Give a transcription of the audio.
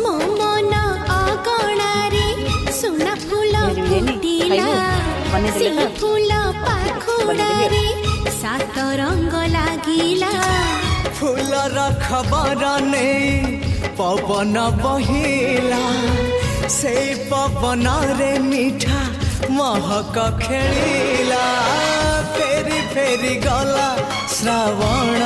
मो मन अगणारे सुना फूल फुटिला से फूल पाखुड़ारे सात रंग लागिला फूल खबर नहीं पवन बहिला से पवन रे मीठा महक खेलिला फेरी फेरी गला श्रावण